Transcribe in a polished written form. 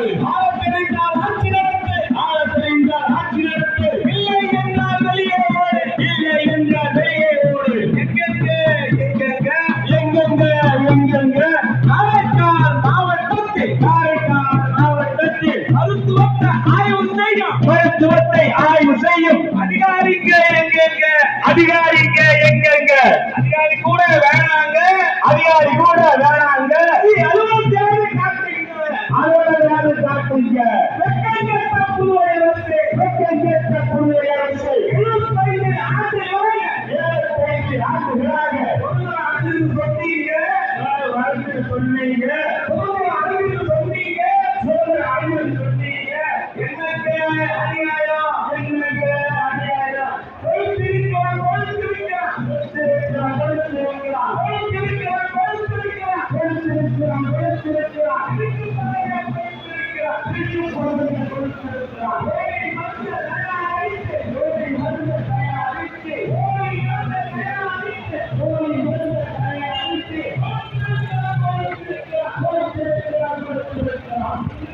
ஓடு. ஆள தெரிந்தால் ஆட்சி நடத்து. ஆள தெரிந்தால் ஆட்சி நடத்து. இல்லை என்றால் வெளியே ஓடு. இல்லை என்றால் வெளியே ஓடு. எங்கெங்க எங்கெங்க எங்கெங்க எங்கெங்க காரைக்கால் மாவட்டத்தில் மருத்துவத்தை ஆய்வு செய்யும் அதிகாரிங்க எங்கெங்க அதிகாரிங்க எங்கெங்க அதிகாரி கூட வேணாங்க அலுவலகத்தை காட்டுங்க வெக்கங்கெட்ட புதுவை அரசு 75 ஆண்டுகளாக சொன்னீங்க